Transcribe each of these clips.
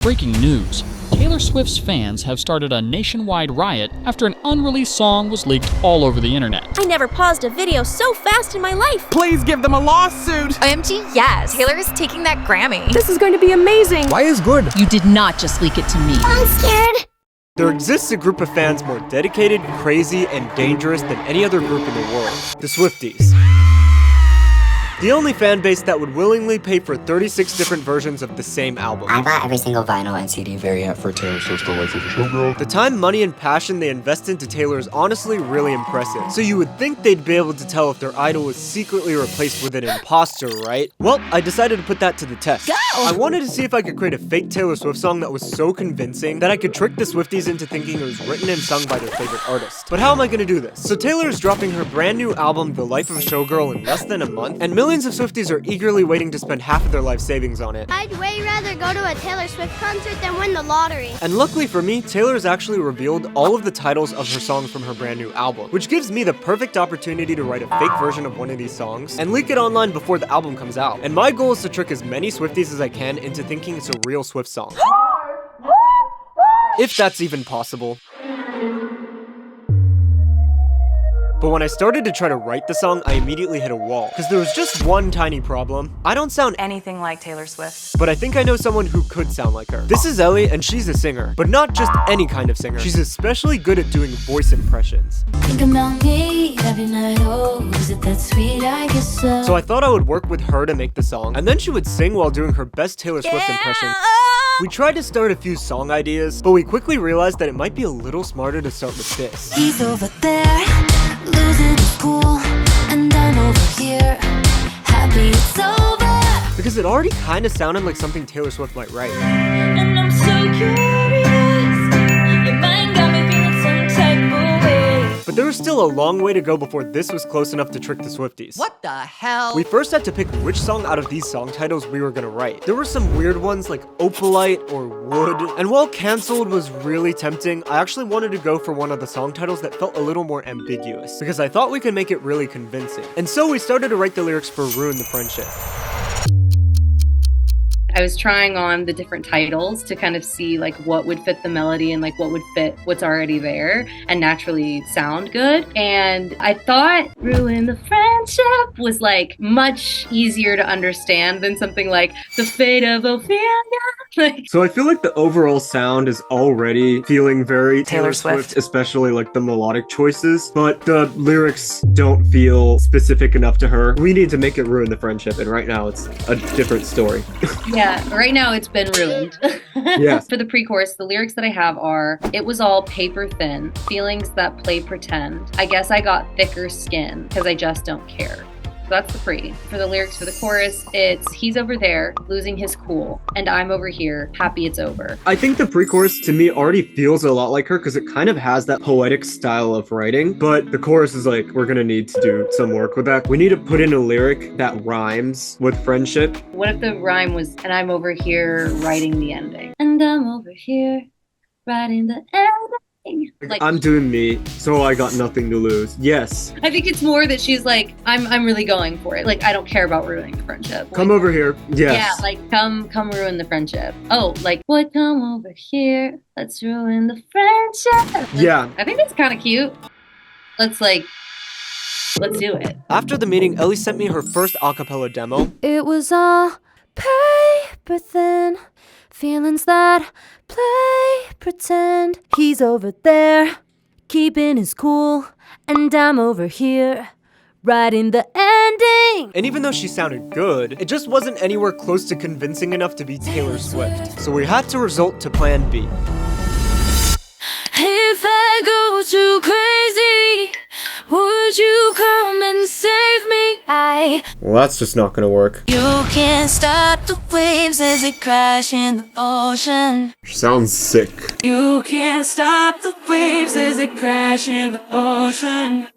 Breaking news. Taylor Swift's fans have started a nationwide riot after an unreleased song was leaked all over the internet. I never paused a video so fast in my life. Please give them a lawsuit. OMG, yes. Taylor is taking that Grammy. This is going to be amazing. Why is good? You did not just leak it to me. I'm scared. There exists a group of fans more dedicated, crazy, and dangerous than any other group in the world. The Swifties. The only fan base that would willingly pay for 36 different versions of the same album. I bought every single vinyl and CD variant for Taylor Swift's The Life of a Showgirl. The time, money, and passion they invest into Taylor is honestly really impressive. So you would think they'd be able to tell if their idol was secretly replaced with an imposter, right? Well, I decided to put that to the test. Go! I wanted to see if I could create a fake Taylor Swift song that was so convincing that I could trick the Swifties into thinking it was written and sung by their favorite artist. But how am I gonna do this? So Taylor is dropping her brand new album, The Life of a Showgirl, in less than a month, and millions of Swifties are eagerly waiting to spend half of their life savings on it. I'd way rather go to a Taylor Swift concert than win the lottery. And luckily for me, Taylor has actually revealed all of the titles of her songs from her brand new album, which gives me the perfect opportunity to write a fake version of one of these songs and leak it online before the album comes out. And my goal is to trick as many Swifties as I can into thinking it's a real Swift song. If that's even possible. But when I started to try to write the song, I immediately hit a wall, because there was just one tiny problem. I don't sound Anything like Taylor Swift. but I think I know someone who could sound like her. This is Ellie, and she's a singer, but not just any kind of singer. She's especially good at doing voice impressions. Think about me every night, oh, is it that sweet? I guess so. So I thought I would work with her to make the song, and then she would sing while doing her best Taylor Swift impression. We tried to start a few song ideas, but we quickly realized that it might be a little smarter to start with this. He's over there, losing his cool, and I'm over here, happy it's over. Because it already kind of sounded like something Taylor Swift might write. And I'm so curious, your mind got me feeling some type of way. But there was still a long way to go before this was close enough to trick the Swifties. What the hell? We first had to pick which song out of these song titles we were gonna write. There were some weird ones like Opalite or Wood, and while Cancelled was really tempting, I actually wanted to go for one of the song titles that felt a little more ambiguous, because I thought we could make it really convincing. And so we started to write the lyrics for Ruin the Friendship. I was trying on the different titles to kind of see like what would fit the melody and like what would fit what's already there and naturally sound good. And I thought Ruin the Friendship was like much easier to understand than something like The Fate of Ophelia. So I feel like the overall sound is already feeling very Taylor Swift. especially like the melodic choices, but the lyrics don't feel specific enough to her. We need to make it Ruin the Friendship, and right now it's a different story. Yeah, right now it's been ruined. Yes. For the pre-chorus, the lyrics that I have are, it was all paper thin, feelings that play pretend. I guess I got thicker skin, because I just don't care. So that's the pre. For the lyrics for the chorus, it's, he's over there, losing his cool, and I'm over here, happy it's over. I think the pre-chorus to me already feels a lot like her because it kind of has that poetic style of writing, but the chorus is like, we're gonna need to do some work with that. We need to put in a lyric that rhymes with friendship. What if the rhyme was, and I'm over here writing the ending? And I'm over here, writing the ending. Like, I'm doing me, so I got nothing to lose. Yes. I think it's more that she's like, I'm really going for it. Like, I don't care about ruining the friendship. Come Like, over here. Yes. yeah, like come ruin the friendship. Oh, like what? Come over here, let's ruin the friendship. Yeah. I think that's kind of cute. Let's do it. After the meeting, Ellie sent me her first a cappella demo. It was all paper thin, feelings that play pretend. He's over there, keeping his cool, and I'm over here, writing the ending. And even though she sounded good, it just wasn't anywhere close to convincing enough to be Taylor Swift. So we had to resort to plan B. If I go too crazy, would you come and save me? Well, that's just not gonna work. You can't stop the waves as they crash in the ocean. She sounds sick. You can't stop the waves as they crash in the ocean.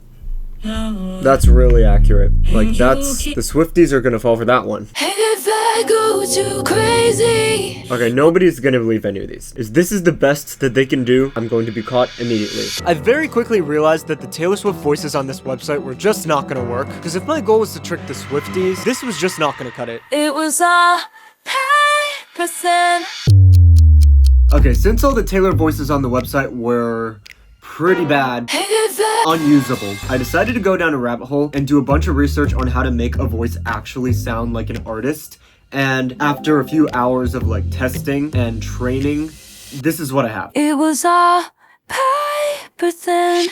That's really accurate. Like, the Swifties are gonna fall for that one. If I go too crazy. Okay, nobody's gonna believe any of these. If this is the best that they can do, I'm going to be caught immediately. I very quickly realized that the Taylor Swift voices on this website were just not gonna work, because if my goal was to trick the Swifties, this was just not gonna cut it. It was all paper thin. Okay, since all the Taylor voices on the website were pretty bad, unusable, I decided to go down a rabbit hole and do a bunch of research on how to make a voice actually sound like an artist. And after a few hours of like testing and training, this is what I have. It was all paper thin,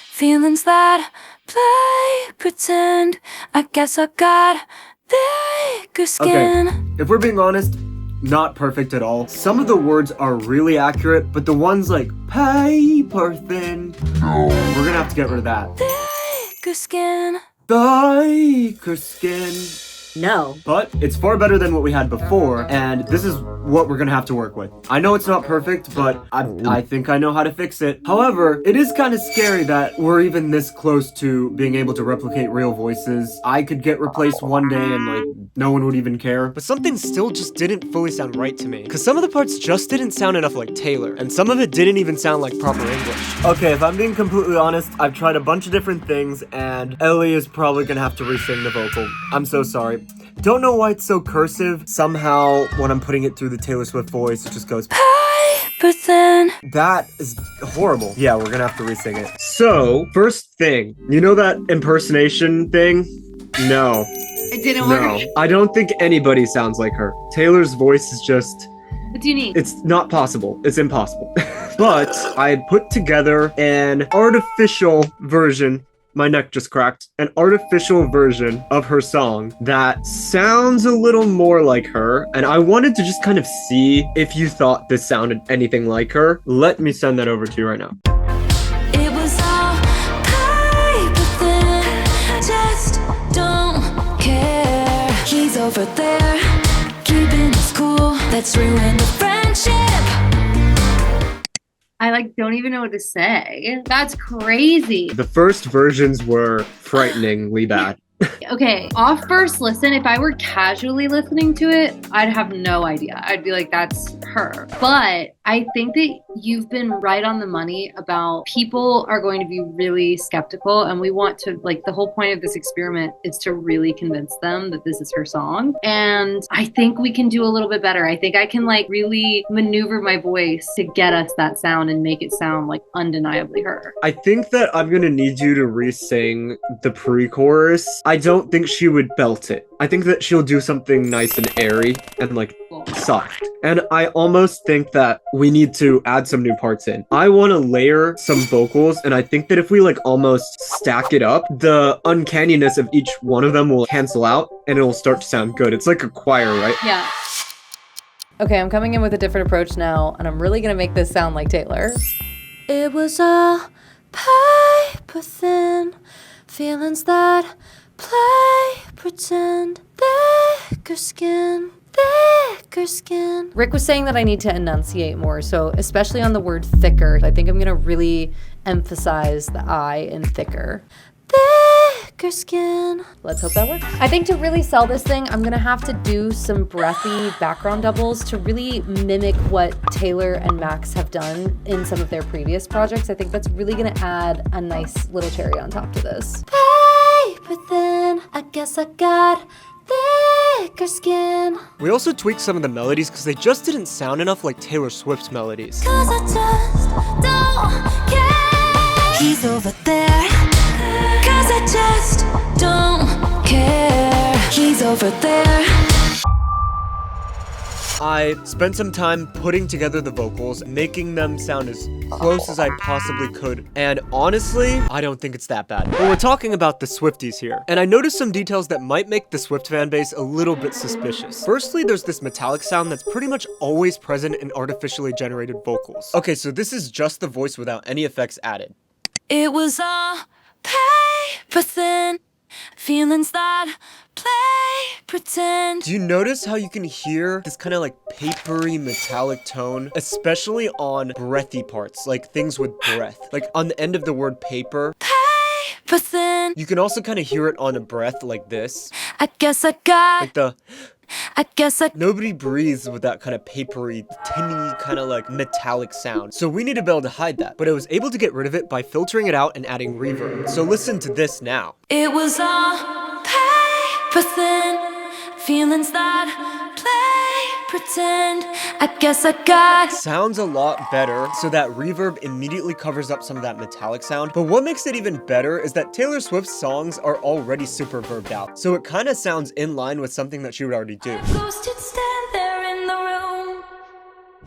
feelings that play pretend. I guess I got thicker skin. Okay, if we're being honest, not perfect at all. Some of the words are really accurate, but the ones like paper thin, we're gonna have to get rid of that. Thicker skin. Thicker skin. No. But it's far better than what we had before, and this is what we're gonna have to work with. I know it's not perfect, but I think I know how to fix it. However, it is kind of scary that we're even this close to being able to replicate real voices. I could get replaced one day and like no one would even care. But something still just didn't fully sound right to me. Cause some of the parts just didn't sound enough like Taylor, and some of it didn't even sound like proper English. Okay, if I'm being completely honest, I've tried a bunch of different things, and Ellie is probably gonna have to re-sing the vocal. I'm so sorry. Don't know why it's so cursive. Somehow, when I'm putting it through the Taylor Swift voice, it just goes Paper thin. That is horrible. Yeah, we're gonna have to re-sing it. So, first thing, you know that impersonation thing? No. It didn't work. No. I don't think anybody sounds like her. Taylor's voice is just... What do you need? It's not possible. It's impossible. But I put together an artificial version. My neck just cracked. An artificial version of her song that sounds a little more like her. And I wanted to just kind of see if you thought this sounded anything like her. Let me send that over to you right now. It was all paper thin. Just don't care. He's over there, keeping his cool. Let's ruin the friendship. I like don't even know what to say. That's crazy. The first versions were frighteningly bad. Okay, off first listen, if I were casually listening to it, I'd have no idea. I'd be like, that's her. But I think that you've been right on the money about people are going to be really skeptical, and we want to, like, the whole point of this experiment is to really convince them that this is her song. And I think we can do a little bit better. I think I can like really maneuver my voice to get us that sound and make it sound like undeniably her. I think that I'm gonna need you to re-sing the pre-chorus. I don't think she would belt it. I think that she'll do something nice and airy and like soft. And I almost think that we need to add some new parts in. I want to layer some vocals, and I think that if we like almost stack it up, the uncanniness of each one of them will cancel out and it'll start to sound good. It's like a choir, right? Yeah. Okay, I'm coming in with a different approach now, and I'm really gonna make this sound like Taylor. It was all paper thin, feelings that play pretend. Thicker skin, thicker skin. Rick was saying that I need to enunciate more, so especially on the word thicker, I think I'm gonna really emphasize the I in thicker. Thicker skin. Let's hope that works. I think to really sell this thing, I'm gonna have to do some breathy background doubles to really mimic what Taylor and Max have done in some of their previous projects. I think that's really gonna add a nice little cherry on top to this. Paper thin, I guess I got thicker skin. We also tweaked some of the melodies because they just didn't sound enough like Taylor Swift's melodies. Cause I just don't care. He's over there. Cause I just don't care. He's over there. I spent some time putting together the vocals, making them sound as close as I possibly could, and honestly, I don't think it's that bad. But we're talking about the Swifties here, and I noticed some details that might make the Swift fan base a little bit suspicious. Firstly, there's this metallic sound that's pretty much always present in artificially generated vocals. Okay, so this is just the voice without any effects added. It was all paper thin, feelings that play pretend. Do you notice how you can hear this kind of like papery metallic tone, especially on breathy parts, like things with breath, like on the end of the word paper? Paper thin. You can also kind of hear it on a breath like this. I guess I got. Like the. I guess I. Nobody breathes with that kind of papery, tinny, kind of like metallic sound. So we need to be able to hide that. But I was able to get rid of it by filtering it out and adding reverb. So listen to this now. It was all paper thin, feelings that play pretend. I guess I got. Sounds a lot better, so that reverb immediately covers up some of that metallic sound. But what makes it even better is that Taylor Swift's songs are already super verbed out, so it kind of sounds in line with something that she would already do. Ghosted stand there in the room.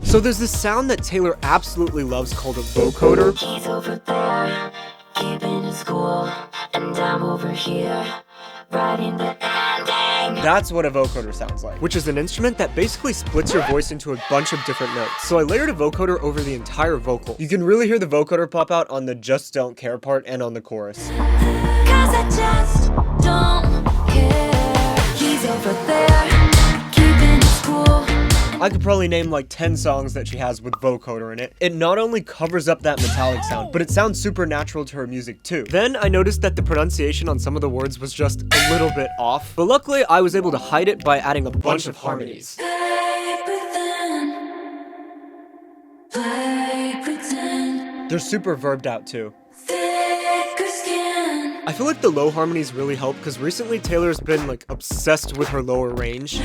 So there's this sound that Taylor absolutely loves called a vocoder. He's over there, keeping his cool, and I'm over here, writing the ending. That's what a vocoder sounds like, which is an instrument that basically splits your voice into a bunch of different notes. So I layered a vocoder over the entire vocal. You can really hear the vocoder pop out on the just don't care part and on the chorus. 'Cause I just don't care. He's over there, keeping his cool. I could probably name like 10 songs that she has with vocoder in it. It not only covers up that metallic sound, but it sounds super natural to her music too. Then I noticed that the pronunciation on some of the words was just a little bit off, but luckily I was able to hide it by adding a bunch of harmonies. They're super verbed out too. I feel like the low harmonies really help because recently Taylor's been like obsessed with her lower range.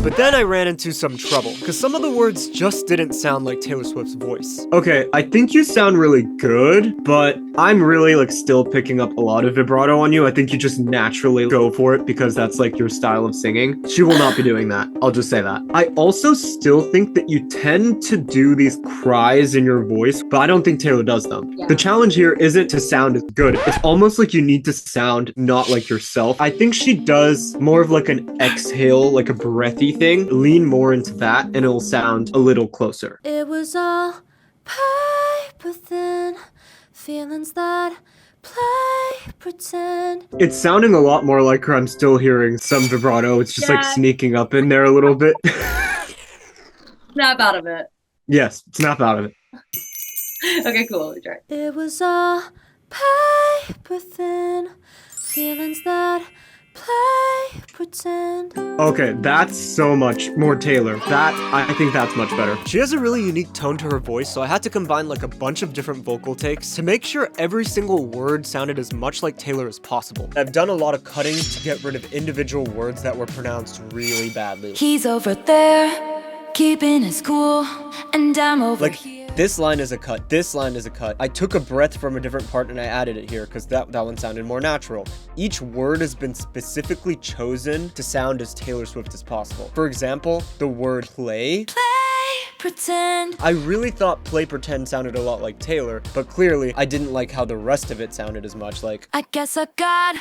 But then I ran into some trouble because some of the words just didn't sound like Taylor Swift's voice. Okay, I think you sound really good, but I'm really like still picking up a lot of vibrato on you. I think you just naturally go for it because that's like your style of singing. She will not be doing that. I'll just say that. I also still think that you tend to do these cries in your voice, but I don't think Taylor does them. Yeah. The challenge here isn't to sound as good. It's almost like you need to sound not like yourself. I think she does more of like an exhale, like a breathy thing. Lean more into that and it'll sound a little closer. It was all paper thin, feelings that play pretend. It's sounding a lot more like her. I'm still hearing some vibrato. It's just like Yeah. sneaking up in there a little bit. Snap out of it. Yes, snap out of it. Okay, cool. We tried. It was all paper thin, feelings that play pretend. Okay, that's so much more Taylor. I think that's much better. She has a really unique tone to her voice, so I had to combine like a bunch of different vocal takes to make sure every single word sounded as much like Taylor as possible. I've done a lot of cutting to get rid of individual words that were pronounced really badly. He's over there, keeping his cool, and I'm over Like, here. this line is a cut, this line is a cut. I took a breath from a different part and I added it here because that one sounded more natural. Each word has been specifically chosen to sound as Taylor Swift as possible. For example, the word play. Pretend. I really thought play pretend sounded a lot like Taylor, but clearly I didn't like how the rest of it sounded as much. Like, I guess I got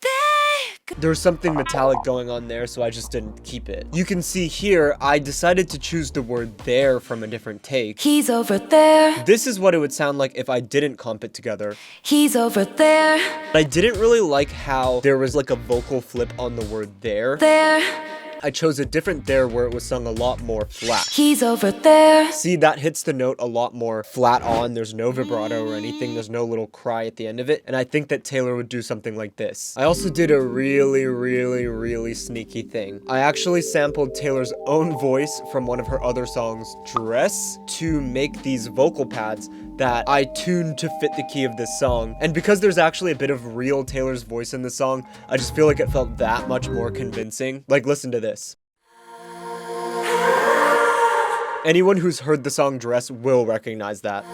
big. there's something metallic going on there, so I just didn't keep it. You can see here, I decided to choose the word there from a different take. He's over there. This is what it would sound like if I didn't comp it together. He's over there. I didn't really like how there was like a vocal flip on the word there. There. I chose a different there where it was sung a lot more flat. He's over there. See, that hits the note a lot more flat on. There's no vibrato or anything. There's no little cry at the end of it. And I think that Taylor would do something like this. I also did a really sneaky thing. I actually sampled Taylor's own voice from one of her other songs, Dress, to make these vocal pads that I tuned to fit the key of this song. And because there's actually a bit of real Taylor's voice in the song, I just feel like it felt that much more convincing. Like, listen to this. Anyone who's heard the song Dress will recognize that.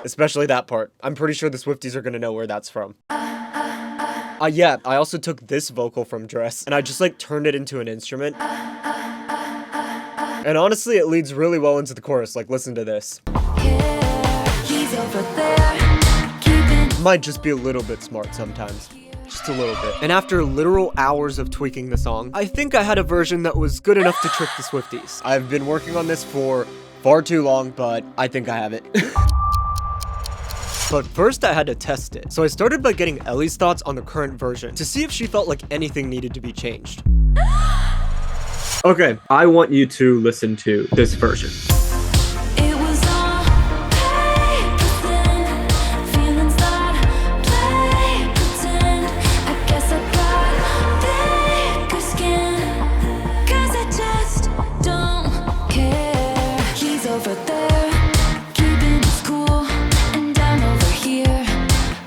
Especially that part. I'm pretty sure the Swifties are gonna know where that's from. Yeah, I also took this vocal from Dress and I just like turned it into an instrument. And honestly, it leads really well into the chorus. Like, listen to this. He's over there. Keeping. Might just be a little bit smart sometimes. Just a little bit. And after literal hours of tweaking the song, I think I had a version that was good enough to trick the Swifties. I've been working on this for far too long, but I think I have it. But first I had to test it. So I started by getting Ellie's thoughts on the current version to see if she felt like anything needed to be changed. Okay, I want you to listen to this version. It was all paper thin, feelings that play pretend. I guess I got thicker skin, 'cause I just don't care. He's over there, keeping his cool, and I'm over here,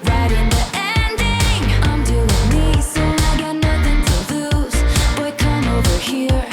writing the ending. I'm doing me, so I got nothing to lose. Boy, come over here.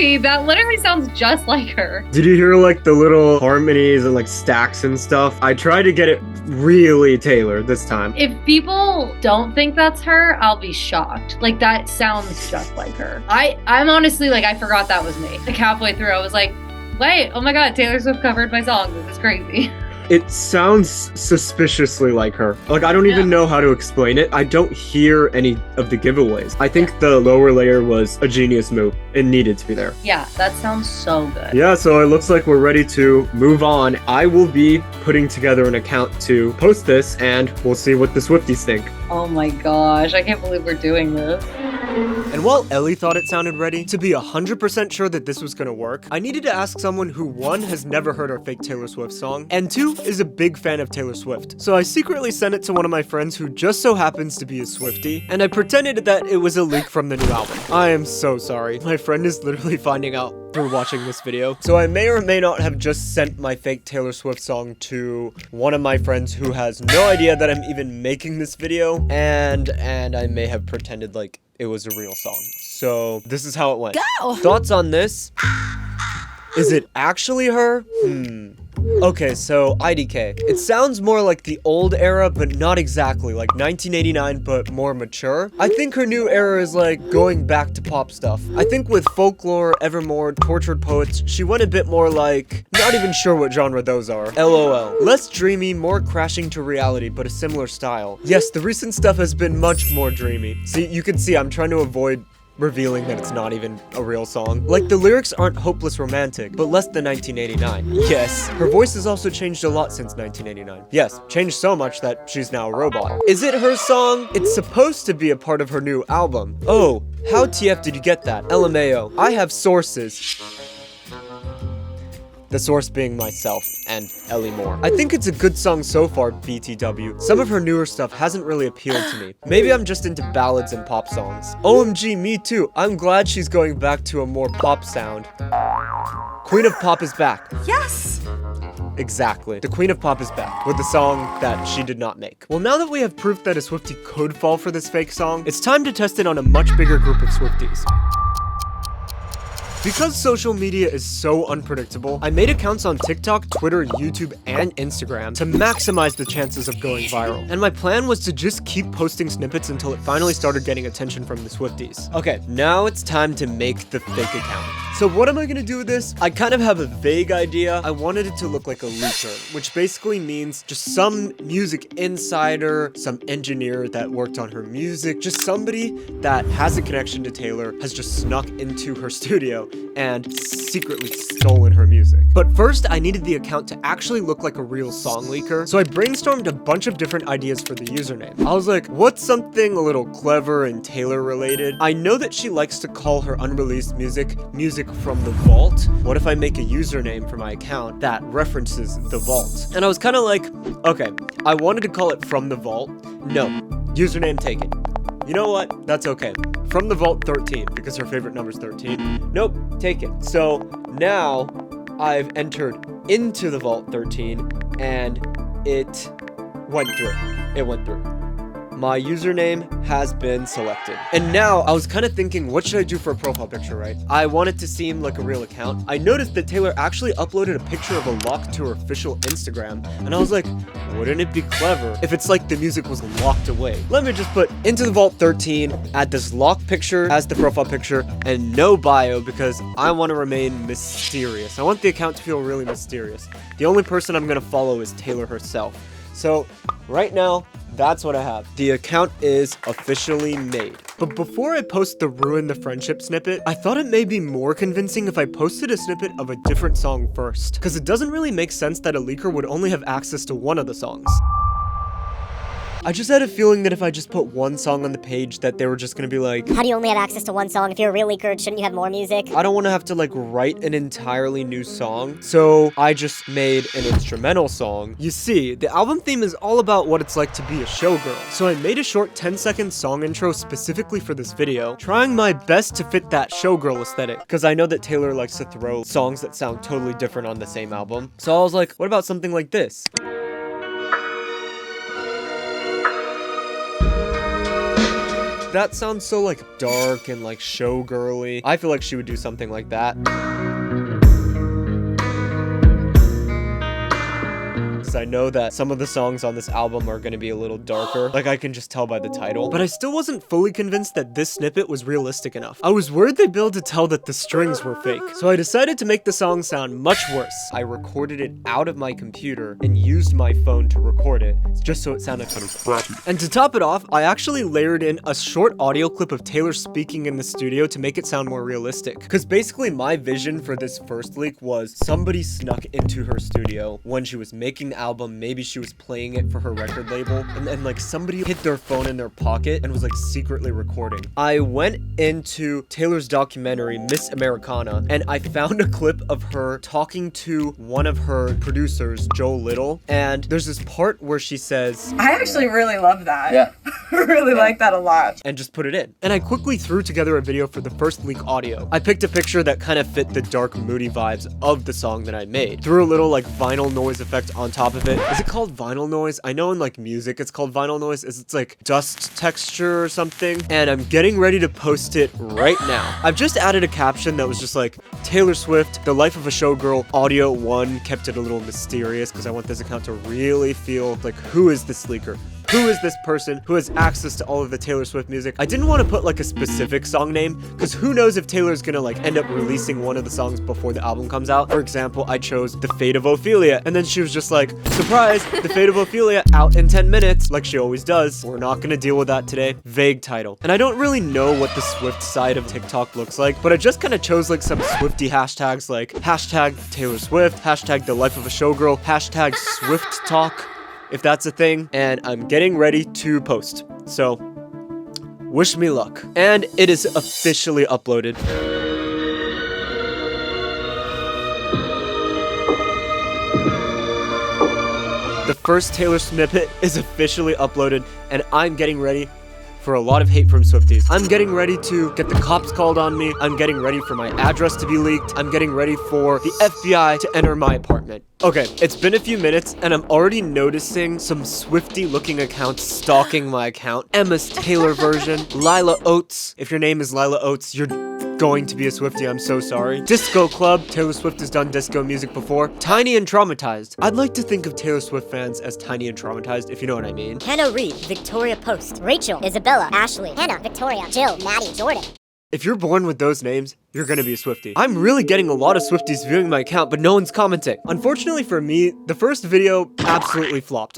crazy. That literally sounds just like her. Did you hear like the little harmonies and like stacks and stuff? I tried to get it really Taylor this time. If people don't think that's her, I'll be shocked. Like, that sounds just like her. I'm honestly like, I forgot that was me. Like, halfway through, I was like, wait, oh my god, Taylor Swift covered my song. This is crazy. It sounds suspiciously like her. Like, I don't even know how to explain it. I don't hear any of the giveaways. I think the lower layer was a genius move. It needed to be there. Yeah, that sounds so good. Yeah, so it looks like we're ready to move on. I will be putting together an account to post this, and we'll see what the Swifties think. Oh my gosh, I can't believe we're doing this. And while Ellie thought it sounded ready, to be 100% sure that this was gonna work, I needed to ask someone who 1, has never heard our fake Taylor Swift song, and 2, is a big fan of Taylor Swift. So I secretly sent it to one of my friends who just so happens to be a Swiftie, and I pretended that it was a leak from the new album. I am so sorry. My friend is literally finding out through watching this video. So I may or may not have just sent my fake Taylor Swift song to one of my friends who has no idea that I'm even making this video, and I may have pretended like it was a real song. So this is how it went. Go! Thoughts on this? Is it actually her? Okay, so IDK. It sounds more like the old era, but not exactly, like 1989, but more mature. I think her new era is like going back to pop stuff. I think with Folklore, Evermore, Tortured Poets, she went a bit more like, not even sure what genre those are. LOL. Less dreamy, more crashing to reality, but a similar style. Yes, the recent stuff has been much more dreamy. See, you can see I'm trying to avoid revealing that it's not even a real song. Like, the lyrics aren't hopeless romantic, but less than 1989. Yes, her voice has also changed a lot since 1989. Yes, changed so much that she's now a robot. Is it her song? It's supposed to be a part of her new album. Oh, how TF did you get that? LMAO. I have sources. The source being myself and Ellie Moore. I think it's a good song so far, BTW. Some of her newer stuff hasn't really appealed to me. Maybe I'm just into ballads and pop songs. OMG, me too. I'm glad she's going back to a more pop sound. Queen of Pop is back. Yes! Exactly. The Queen of Pop is back with the song that she did not make. Well, now that we have proof that a Swiftie could fall for this fake song, it's time to test it on a much bigger group of Swifties. Because social media is so unpredictable, I made accounts on TikTok, Twitter, YouTube, and Instagram to maximize the chances of going viral. And my plan was to just keep posting snippets until it finally started getting attention from the Swifties. Okay, now it's time to make the fake account. So what am I gonna do with this? I kind of have a vague idea. I wanted it to look like a leaker, which basically means just some music insider, some engineer that worked on her music, just somebody that has a connection to Taylor has just snuck into her studio and secretly stolen her music. But first, I needed the account to actually look like a real song leaker, so I brainstormed a bunch of different ideas for the username. I was like, what's something a little clever and Taylor related? I know that she likes to call her unreleased music from the vault. What if I make a username for my account that references the vault? And I was kind of like, okay, I wanted to call it From the Vault. No, username taken. You know what? That's okay. From the Vault 13, because her favorite number is 13. Nope, take it. So now I've entered into the Vault 13 and it went through. It went through. My username has been selected. And now I was kind of thinking, what should I do for a profile picture, right? I want it to seem like a real account. I noticed that Taylor actually uploaded a picture of a lock to her official Instagram. And I was like, wouldn't it be clever if it's like the music was locked away? Let me just put into the Vault 13, add this locked picture as the profile picture, and no bio because I want to remain mysterious. I want the account to feel really mysterious. The only person I'm going to follow is Taylor herself. So right now, that's what I have. The account is officially made. But before I post the Ruin the Friendship snippet, I thought it may be more convincing if I posted a snippet of a different song first. Because it doesn't really make sense that a leaker would only have access to one of the songs. I just had a feeling that if I just put one song on the page that they were just gonna be like, how do you only have access to one song? If you're a real leaker, shouldn't you have more music? I don't want to have to like write an entirely new song, so I just made an instrumental song. You see, the album theme is all about what it's like to be a showgirl, so I made a short 10-second song intro specifically for this video, trying my best to fit that showgirl aesthetic, because I know that Taylor likes to throw songs that sound totally different on the same album. So I was like, what about something like this? That sounds so like dark and like showgirly. I feel like she would do something like that. I know that some of the songs on this album are going to be a little darker, like I can just tell by the title, but I still wasn't fully convinced that this snippet was realistic enough. I was worried they'd be able to tell that the strings were fake, so I decided to make the song sound much worse. I recorded it out of my computer and used my phone to record it, just so it sounded kind of crappy. And to top it off, I actually layered in a short audio clip of Taylor speaking in the studio to make it sound more realistic, because basically my vision for this first leak was somebody snuck into her studio when she was making the album, maybe she was playing it for her record label, and then like somebody hid their phone in their pocket and was like secretly recording. I went into Taylor's documentary, Miss Americana, and I found a clip of her talking to one of her producers, Joe Little, and there's this part where she says, I actually really love that. Yeah. Really like that a lot. And just put it in. And I quickly threw together a video for the first leak audio. I picked a picture that kind of fit the dark, moody vibes of the song that I made. Threw a little like vinyl noise effect on top of it. Is it called vinyl noise? I know in like music it's called vinyl noise. It's like dust texture or something. And I'm getting ready to post it right now. I've just added a caption that was just like, Taylor Swift, The Life of a Showgirl, Audio 1, kept it a little mysterious because I want this account to really feel like, who is this leaker? Who is this person who has access to all of the Taylor Swift music? I didn't want to put like a specific song name because who knows if Taylor's gonna like end up releasing one of the songs before the album comes out. For example, I chose The Fate of Ophelia, and then she was just like, surprise, The Fate of Ophelia out in 10 minutes, like she always does. We're not gonna deal with that today. Vague title. And I don't really know what the Swift side of TikTok looks like, but I just kind of chose like some Swiftie hashtags like hashtag Taylor Swift, hashtag The Life of a Showgirl, hashtag Swift Talk, if that's a thing, and I'm getting ready to post. So, wish me luck. And it is officially uploaded. The first Taylor snippet is officially uploaded, and I'm getting ready for a lot of hate from Swifties. I'm getting ready to get the cops called on me. I'm getting ready for my address to be leaked. I'm getting ready for the FBI to enter my apartment. Okay, it's been a few minutes and I'm already noticing some Swiftie looking accounts stalking my account. Emma's Taylor version, Lila Oates. If your name is Lila Oates, you're going to be a Swiftie, I'm so sorry. Disco Club, Taylor Swift has done disco music before. Tiny and Traumatized. I'd like to think of Taylor Swift fans as tiny and traumatized, if you know what I mean. Hannah Reed, Victoria Post, Rachel, Isabella, Ashley, Hannah, Victoria, Jill, Maddie, Jordan. If you're born with those names, you're gonna be a Swiftie. I'm really getting a lot of Swifties viewing my account, but no one's commenting. Unfortunately for me, the first video absolutely flopped.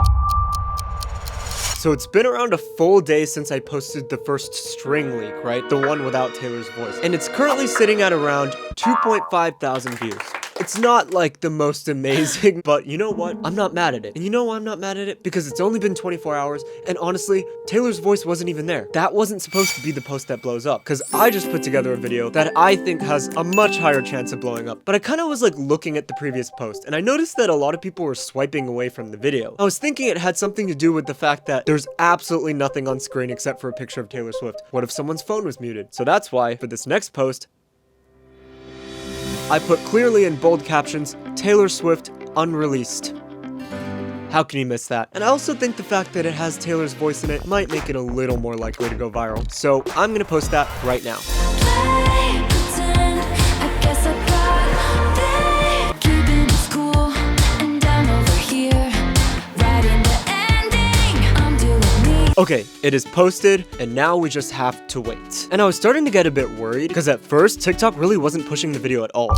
So it's been around a full day since I posted the first string leak, right? The one without Taylor's voice. And it's currently sitting at around 2.5 thousand views. It's not like the most amazing, but you know what? I'm not mad at it. And you know why I'm not mad at it? Because it's only been 24 hours, and honestly, Taylor's voice wasn't even there. That wasn't supposed to be the post that blows up, because I just put together a video that I think has a much higher chance of blowing up. But I kind of was like looking at the previous post, and I noticed that a lot of people were swiping away from the video. I was thinking it had something to do with the fact that there's absolutely nothing on screen except for a picture of Taylor Swift. What if someone's phone was muted? So that's why, for this next post, I put clearly in bold captions, Taylor Swift unreleased. How can you miss that? And I also think the fact that it has Taylor's voice in it might make it a little more likely to go viral. So I'm gonna post that right now. Okay, it is posted, and now we just have to wait. And I was starting to get a bit worried, because at first, TikTok really wasn't pushing the video at all.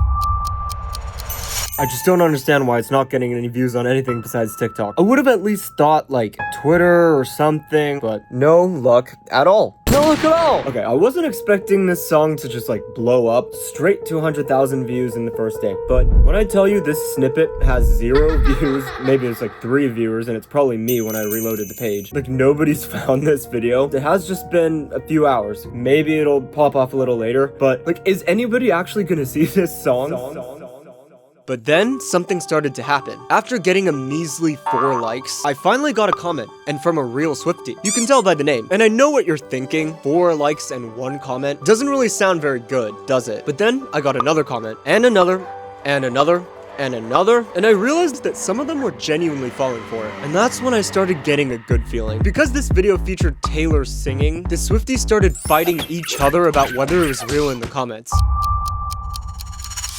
I just don't understand why it's not getting any views on anything besides TikTok. I would have at least thought, like, Twitter or something, but no luck at all. No luck at all! Okay, I wasn't expecting this song to just, like, blow up straight to 100,000 views in the first day. But when I tell you this snippet has 0 views, maybe it's like 3 viewers, and it's probably me when I reloaded the page. Like, nobody's found this video. It has just been a few hours. Maybe it'll pop off a little later, but, like, is anybody actually gonna see this song? But then, something started to happen. After getting a measly 4 likes, I finally got a comment, and from a real Swiftie. You can tell by the name. And I know what you're thinking, 4 likes and 1 comment doesn't really sound very good, does it? But then, I got another comment, and another, and another, and another, and I realized that some of them were genuinely falling for it. And that's when I started getting a good feeling. Because this video featured Taylor singing, the Swifties started fighting each other about whether it was real in the comments.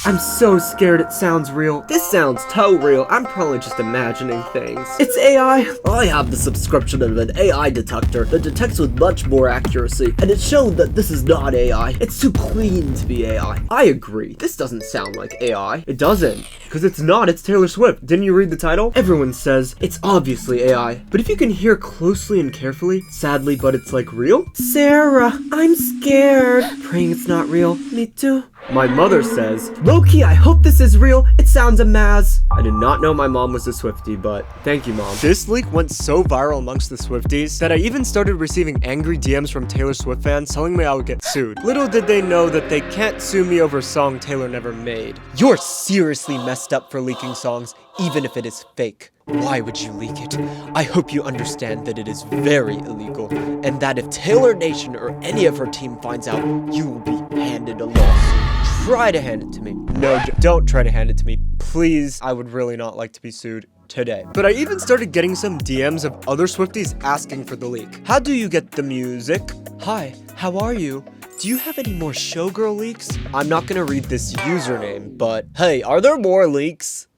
I'm so scared it sounds real. This sounds too real. I'm probably just imagining things. It's AI. I have the subscription of an AI detector that detects with much more accuracy, and it showed that this is not AI. It's too clean to be AI. I agree. This doesn't sound like AI. It doesn't, because it's not. It's Taylor Swift. Didn't you read the title? Everyone says it's obviously AI, but if you can hear closely and carefully, sadly, but it's like real. Sarah, I'm scared. Praying it's not real. Me too. My mother says, low-key, I hope this is real. It sounds amaz. I did not know my mom was a Swiftie, but thank you, Mom. This leak went so viral amongst the Swifties that I even started receiving angry DMs from Taylor Swift fans telling me I would get sued. Little did they know that they can't sue me over a song Taylor never made. You're seriously messed up for leaking songs, even if it is fake. Why would you leak it? I hope you understand that it is very illegal, and that if Taylor Nation or any of her team finds out, you will be handed a lawsuit. Try to hand it to me. No, don't try to hand it to me. Please, I would really not like to be sued today. But I even started getting some DMs of other Swifties asking for the leak. How do you get the music? Hi, how are you? Do you have any more Showgirl leaks? I'm not gonna read this username, but hey, are there more leaks?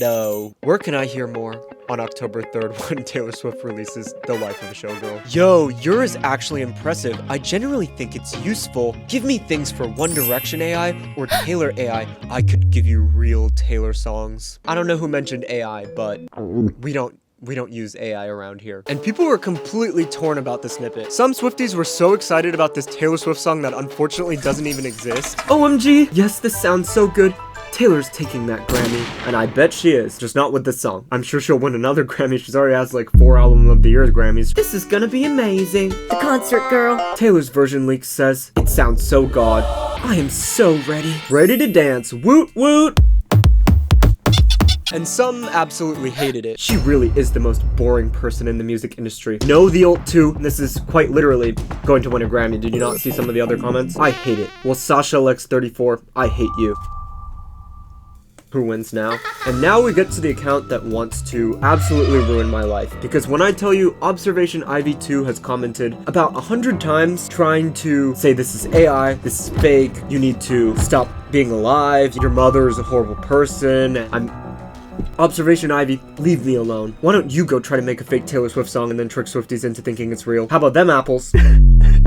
No. Where can I hear more? On October 3rd when Taylor Swift releases The Life of a Showgirl. Yo, yours is actually impressive. I generally think it's useful. Give me things for One Direction AI or Taylor AI. I could give you real Taylor songs. I don't know who mentioned AI, but we don't use AI around here. And people were completely torn about the snippet. Some Swifties were so excited about this Taylor Swift song that unfortunately doesn't even exist. OMG, yes, this sounds so good. Taylor's taking that Grammy, and I bet she is, just not with this song. I'm sure she'll win another Grammy. She's already has like 4 Album of the Year Grammys. This is gonna be amazing. The concert girl. Taylor's version leak says, it sounds so god. I am so ready. Ready to dance, woot woot. And some absolutely hated it. She really is the most boring person in the music industry. No, the ult too. This is quite literally going to win a Grammy. Did you not see some of the other comments? I hate it. Well, Sasha Lex 34, I hate you. Who wins now? And now we get to the account that wants to absolutely ruin my life. Because when I tell you Observation Ivy 2 has commented about 100 times trying to say this is AI, this is fake, you need to stop being alive, your mother is a horrible person, Observation Ivy, leave me alone. Why don't you go try to make a fake Taylor Swift song and then trick Swifties into thinking it's real? How about them apples?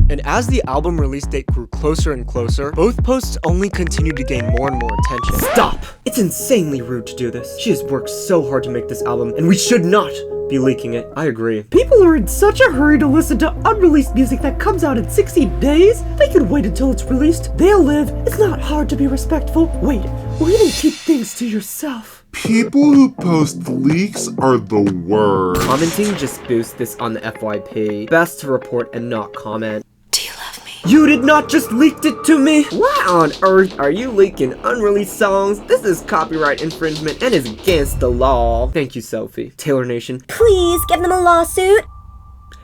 And as the album release date grew closer and closer, both posts only continued to gain more and more attention. Stop! It's insanely rude to do this. She has worked so hard to make this album, and we should not be leaking it. I agree. People are in such a hurry to listen to unreleased music that comes out in 60 days. They can wait until it's released. They'll live. It's not hard to be respectful. Wait and keep things to yourself. People who post leaks are the worst. Commenting just boosts this on the FYP. Best to report and not comment. Do you love me? You did not just leaked it to me! Why on earth are you leaking unreleased songs? This is copyright infringement and is against the law. Thank you, Sophie. Taylor Nation. Please give them a lawsuit.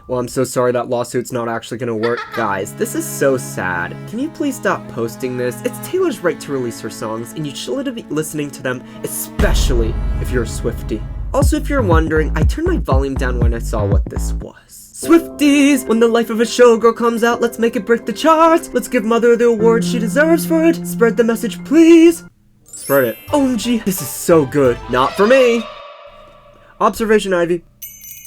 Well, I'm so sorry that lawsuit's not actually gonna work. Guys, this is so sad. Can you please stop posting this? It's Taylor's right to release her songs, and you should be listening to them, especially if you're a Swiftie. Also, if you're wondering, I turned my volume down when I saw what this was. Swifties! When The Life of a Showgirl comes out, let's make it break the charts! Let's give Mother the award she deserves for it! Spread the message, please! Spread it. OMG, this is so good. Not for me! Observation Ivy.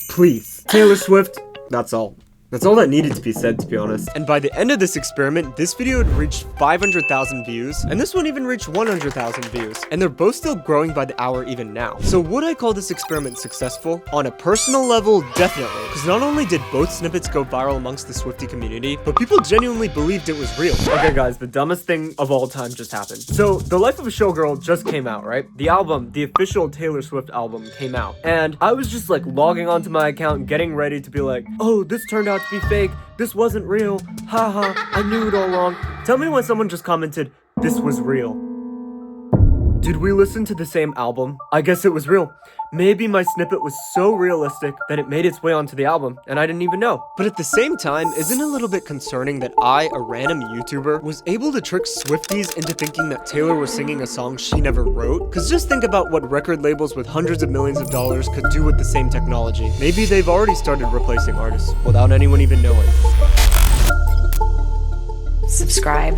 Please. Taylor Swift. That's all. That's all that needed to be said, to be honest. And by the end of this experiment, this video had reached 500,000 views, and this one even reached 100,000 views, and they're both still growing by the hour even now. So would I call this experiment successful? On a personal level, definitely, because not only did both snippets go viral amongst the Swiftie community, but people genuinely believed it was real. Okay guys, the dumbest thing of all time just happened. So, The Life of a Showgirl just came out, right? The album, the official Taylor Swift album came out, and I was just like logging onto my account, getting ready to be like, oh, this turned out to be fake, this wasn't real, haha, I knew it all along. Tell me when someone just commented, this was real. Did we listen to the same album? I guess it was real. Maybe my snippet was so realistic that it made its way onto the album, and I didn't even know. But at the same time, isn't it a little bit concerning that I, a random YouTuber, was able to trick Swifties into thinking that Taylor was singing a song she never wrote? Cause just think about what record labels with hundreds of millions of dollars could do with the same technology. Maybe they've already started replacing artists without anyone even knowing. Subscribe.